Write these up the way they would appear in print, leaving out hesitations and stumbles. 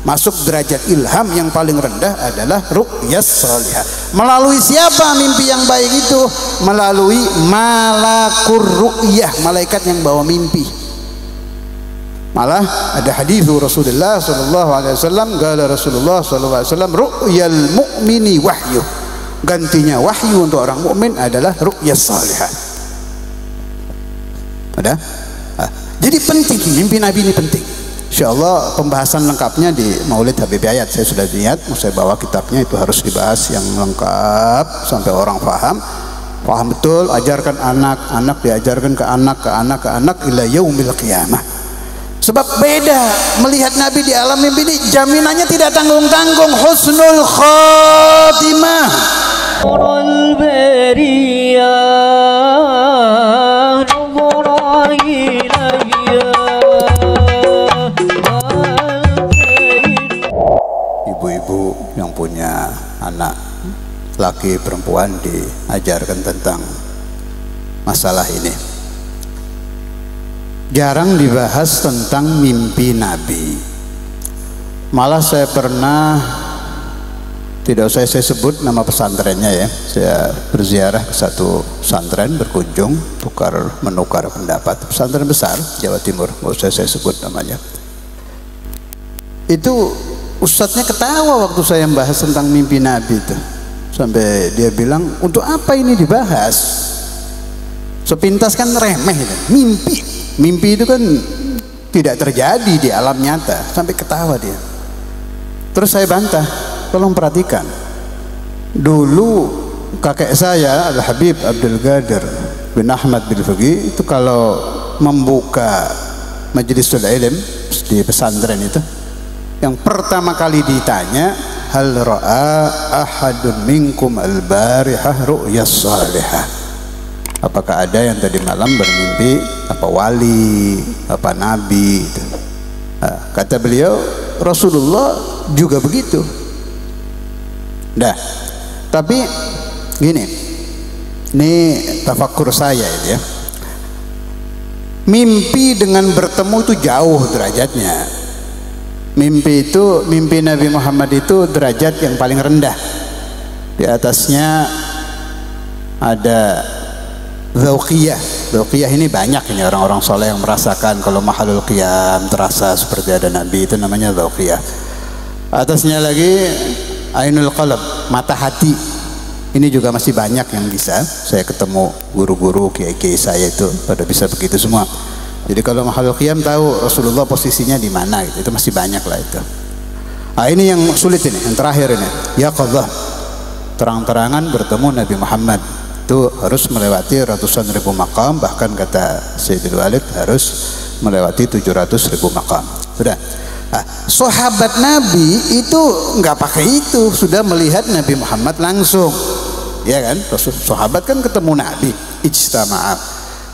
Masuk derajat ilham yang paling rendah adalah ru'yas salihah. Melalui siapa mimpi yang baik itu? Melalui malakur ru'yah, malaikat yang bawa mimpi. Malah ada hadis Rasulullah sallallahu alaihi wasallam, qala Rasulullah sallallahu alaihi wasallam, ru'yal mu'mini wahyu. Gantinya wahyu untuk orang mukmin adalah ru'yas salihah. Ada? Jadi penting, mimpi Nabi ini penting. Insyaallah pembahasan lengkapnya di Maulid Habib Ayat. Saya sudah lihat, mau saya bawa kitabnya, itu harus dibahas yang lengkap sampai orang paham betul. Ajarkan anak, anak diajarkan ke anak ila yaumil qiyamah. Sebab beda melihat Nabi di alam mimpi ini, jaminannya tidak tanggung-tanggung, husnul khatimah. Ibu-ibu yang punya anak laki perempuan diajarkan tentang masalah ini. Jarang dibahas tentang mimpi Nabi. Malah saya pernah, tidak usah saya sebut nama pesantrennya ya, saya berziarah ke satu pesantren, berkunjung, menukar pendapat, pesantren besar Jawa Timur, nggak usah saya sebut namanya. Itu ustadznya ketawa waktu saya membahas tentang mimpi Nabi itu, sampai dia bilang, untuk apa ini dibahas? Sepintas kan remeh itu. Mimpi itu kan tidak terjadi di alam nyata, sampai ketawa dia. Terus saya bantah, tolong perhatikan, dulu kakek saya Al Habib Abdul Qadir bin Ahmad bin Faqih itu kalau membuka majlisul ilm di pesantren itu, yang pertama kali ditanya, hal ra'a ahadun minkum al-barihah ru'yas salihah. Apakah ada yang tadi malam bermimpi apa wali, apa nabi gitu. Nah, kata beliau, Rasulullah juga begitu. Dah. Tapi gini, ini tafakkur saya itu ya. Mimpi dengan bertemu itu jauh derajatnya. Mimpi Nabi Muhammad itu derajat yang paling rendah. Di atasnya ada dzauqiyah. Dzauqiyah ini banyak, ini orang-orang soleh yang merasakan kalau mahalul qiyam terasa seperti ada Nabi, itu namanya dzauqiyah. Atasnya lagi ainul qalb, mata hati. Ini juga masih banyak yang bisa. Saya ketemu guru-guru kiai-kiai saya itu pada bisa begitu semua. Jadi kalau mahalul qiyam tahu Rasulullah posisinya di mana gitu. Itu masih banyak lah itu. Nah, ini yang sulit ini, yang terakhir ini. Ya qadha. Terang-terangan bertemu Nabi Muhammad. Itu harus melewati ratusan ribu maqam, bahkan kata Sayyidul Walid harus melewati 700.000 maqam. Sudah. Nah, sahabat Nabi itu nggak pakai itu, sudah melihat Nabi Muhammad langsung. Ya kan? Sahabat kan ketemu Nabi, ijtama'ah.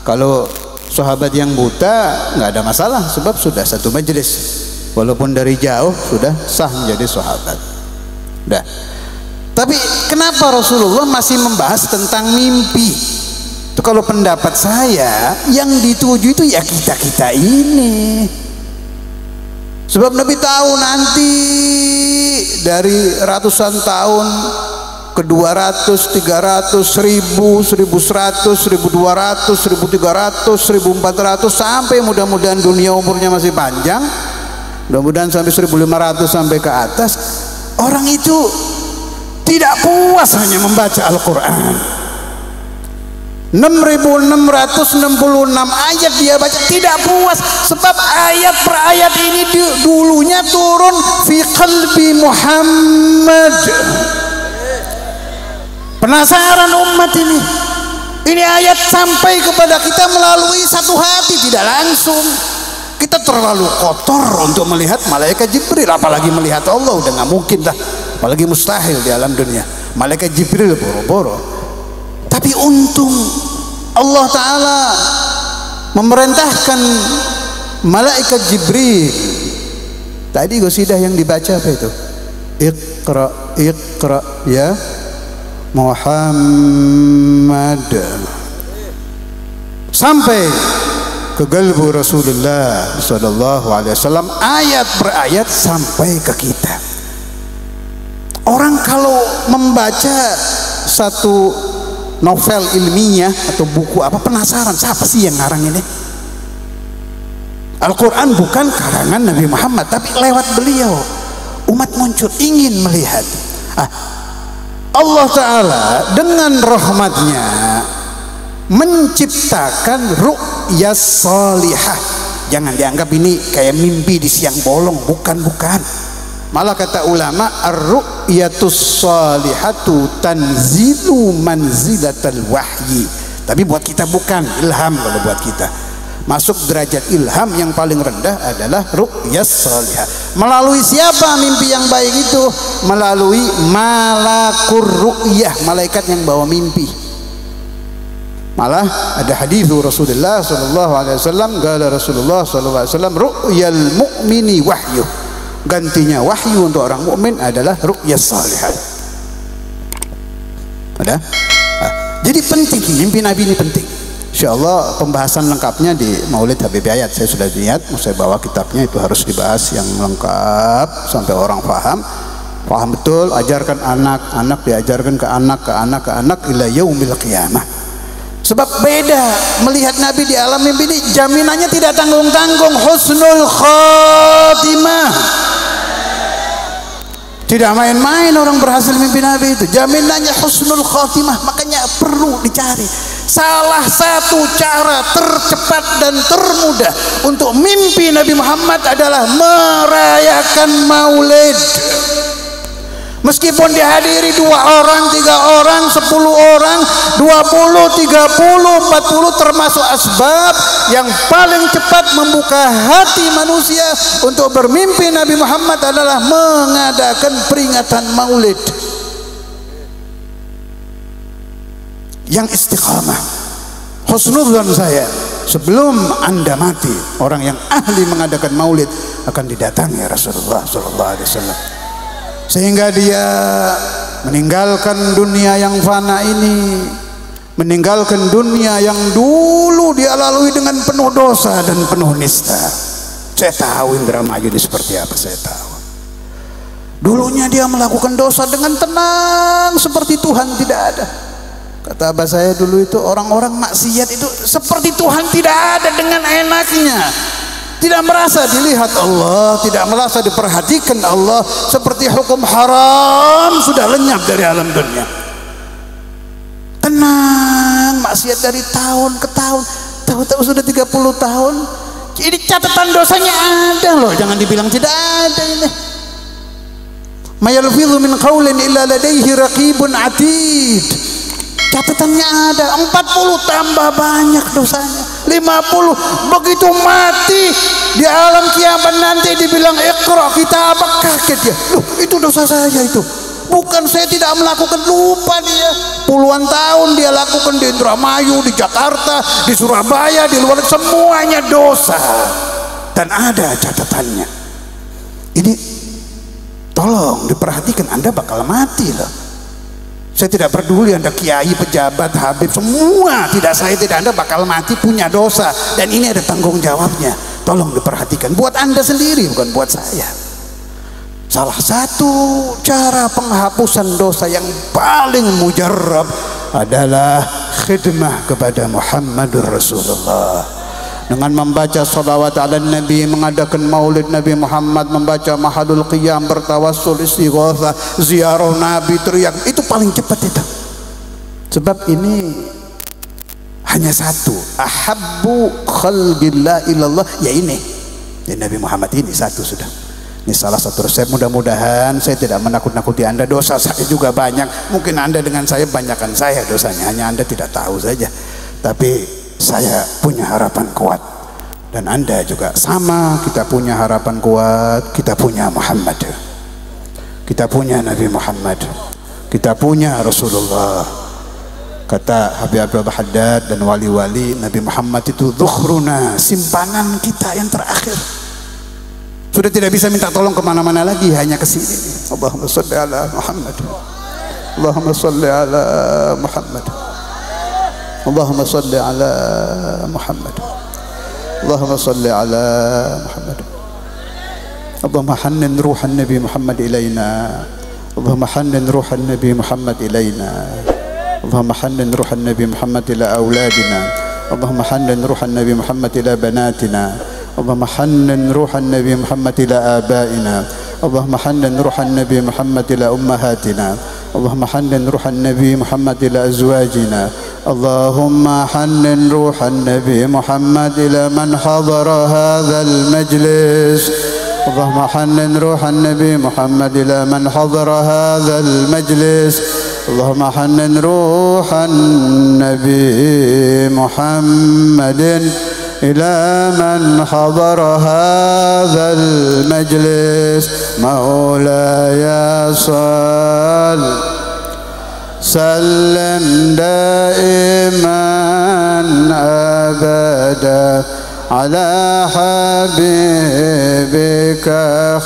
Kalau sahabat yang buta nggak ada masalah, sebab sudah satu majelis, walaupun dari jauh sudah sah menjadi sahabat. Dah. Tapi kenapa Rasulullah masih membahas tentang mimpi? Itu kalau pendapat saya, yang dituju itu ya kita ini. Sebab Nabi tahu nanti dari ratusan tahun ke 200, 300, 1000, 1100, 1200, 1300, 1400, sampai mudah-mudahan dunia umurnya masih panjang, mudah-mudahan sampai 1500 sampai ke atas. Orang itu tidak puas hanya membaca Al-Quran. 6666 ayat dia baca, tidak puas, sebab ayat per ayat ini dulunya turun fi qalbi Muhammad. Penasaran umat ini ayat sampai kepada kita melalui satu hati, tidak langsung. Kita terlalu kotor untuk melihat malaikat Jibril, apalagi melihat Allah udah nggak mungkin dah, apalagi mustahil di alam dunia. Malaikat Jibril boro-boro. Tapi untung Allah Ta'ala memerintahkan malaikat Jibril. Tadi qasidah yang dibaca apa itu? Iqra, Iqra ya Muhammad, sampai ke qalbu Rasulullah sallallahu alaihi wasallam, ayat per ayat sampai ke kita. Orang kalau membaca satu novel ilmiah atau buku apa, penasaran siapa sih yang ngarang ini? Al-Quran bukan karangan Nabi Muhammad, tapi lewat beliau umat muncul ingin melihat. Allah Ta'ala dengan rahmatnya menciptakan ru'yah salihah. Jangan dianggap ini kayak mimpi di siang bolong, bukan. Malah kata ulama, ar-ru'yatus salihatu tanzilu manzilatal wahyi. Tapi buat kita bukan ilham. Kalau buat kita masuk derajat ilham yang paling rendah adalah ru'yah salihah. Melalui siapa mimpi yang baik itu? Melalui malakur ru'yah, malaikat yang bawa mimpi. Malah ada hadis Rasulullah sallallahu alaihi wasallam, qala Rasulullah sallallahu alaihi wasallam, ru'yal mu'mini wahyu. Gantinya wahyu untuk orang mukmin adalah ru'yah salihah. Ada? Jadi penting, mimpi Nabi ini penting. Insyaallah pembahasan lengkapnya di Maulid Habib Yayat. Saya sudah niat, saya bawa kitabnya, itu harus dibahas yang lengkap sampai orang paham betul. Ajarkan anak diajarkan ke anak ila yaumil qiyamah. Sebab beda melihat Nabi di alam mimpi ini, jaminannya tidak tanggung-tanggung, husnul khatimah. Tidak main-main orang berhasil mimpi Nabi itu, jaminannya husnul khatimah. Makanya perlu dicari salah satu cara tercepat dan termudah untuk mimpi Nabi Muhammad adalah merayakan Maulid. Meskipun dihadiri 2 orang, 3 orang, 10 orang, 20, 30, 40, termasuk asbab yang paling cepat membuka hati manusia untuk bermimpi Nabi Muhammad adalah mengadakan peringatan Maulid. Yang istiqamah, husnudzon saya, sebelum Anda mati, orang yang ahli mengadakan Maulid akan didatangi Rasulullah sallallahu alaihi wasallam, sehingga dia meninggalkan dunia yang fana ini, meninggalkan dunia yang dulu dia lalui dengan penuh dosa dan penuh nista. Saya tahu Indramayu ini seperti apa, saya tahu. Dulunya dia melakukan dosa dengan tenang seperti Tuhan tidak ada. Kata abah saya dulu itu, orang-orang maksiat itu seperti Tuhan tidak ada, dengan enaknya. Tidak merasa dilihat Allah, tidak merasa diperhatikan Allah, seperti hukum haram sudah lenyap dari alam dunia. Tenang, maksiat dari tahun ke tahun, tahu-tahu sudah 30 tahun. Jadi catatan dosanya ada loh, jangan dibilang tidak ada ini. Ma yalfidhu min qaulin illa ladaihi raqibun atid. Catatannya ada, 40 tambah banyak dosanya, 50. Begitu mati di alam kiamat nanti dibilang iqra kitabak, kaget dia. Loh, itu dosa saya itu. Bukan, saya tidak melakukan, lupa dia. Puluhan tahun dia lakukan di Indramayu, di Jakarta, di Surabaya, di luar, semuanya dosa. Dan ada catatannya. Ini tolong diperhatikan, Anda bakal mati loh. Saya tidak peduli Anda kiai, pejabat, habib, semua tidak Anda bakal mati, punya dosa, dan ini ada tanggung jawabnya. Tolong diperhatikan, buat Anda sendiri, bukan buat saya. Salah satu cara penghapusan dosa yang paling mujarrab adalah khidmah kepada Muhammadur Rasulullah. Dengan membaca salawat ala Nabi, mengadakan maulid Nabi Muhammad, membaca mahadul qiyam, bertawassul, istighatsah, ziarah Nabi, teriak, itu paling cepat itu. Sebab ini hanya satu, ahabbu khalqillah ilallah, ya ini, ya Nabi Muhammad ini satu sudah. Ini salah satu resep. Mudah-mudahan saya tidak menakut-nakuti Anda. Dosa saya juga banyak, mungkin Anda dengan saya banyakkan saya dosanya, hanya Anda tidak tahu saja. Tapi saya punya harapan kuat, dan Anda juga sama. Kita punya harapan kuat, kita punya Muhammad, kita punya Nabi Muhammad, kita punya Rasulullah. Kata Habib Abdul Haddad dan wali-wali, Nabi Muhammad itu dzukhruna, simpanan kita yang terakhir. Sudah tidak bisa minta tolong kemana-mana lagi, hanya ke sini. Allahumma sholli ala Muhammad, Allahumma sholli ala Muhammad, Allahumma sholli ala Muhammad. اللهم صل على محمد. اللهم حنن روح النبي محمد إلينا. اللهم حنن روح النبي محمد إلينا. اللهم حنن روح النبي محمد إلى أولادنا. اللهم حنن روح النبي محمد إلى بناتنا. اللهم حنن روح النبي محمد إلى آبائنا. اللهم حنن روح النبي محمد إلى أمهاتنا. اللهم حنن روح النبي محمد إلى أزواجنا. اللهم حنن روح النبي محمد إلى من حضر هذا المجلس. اللهم حنن روح النبي محمد إلى من حضر هذا المجلس. اللهم حنن روح النبي محمد إلى من حضر هذا المجلس. مولاي صل سلم دائما أبدا على حبيبك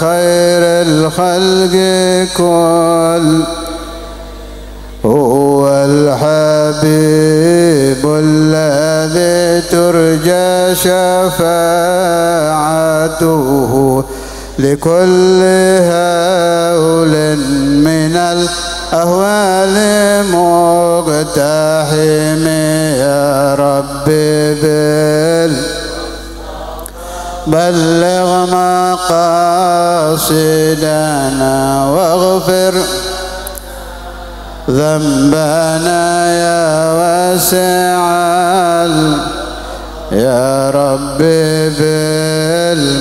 خير الخلق كل. هو الحبيب الذي ترجى شفاعته لكل هول من الأهوال مقتحم. يا ربي بلغ مقاصدنا واغفر ذنبنا يا واسع. يا ربي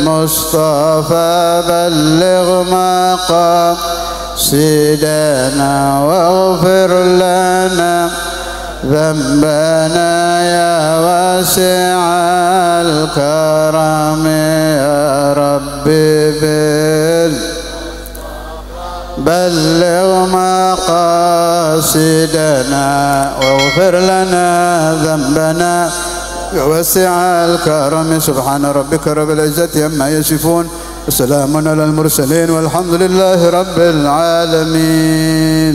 بالمصطفى بلغ مقاصدنا واغفر لنا ذنبنا يا واسع الكرم. يا ربي بلغ مقاصدنا واغفر لنا ذنبنا وسع الكرم. سبحان ربك رب العزة عما يصفون وسلام على المرسلين والحمد لله رب العالمين.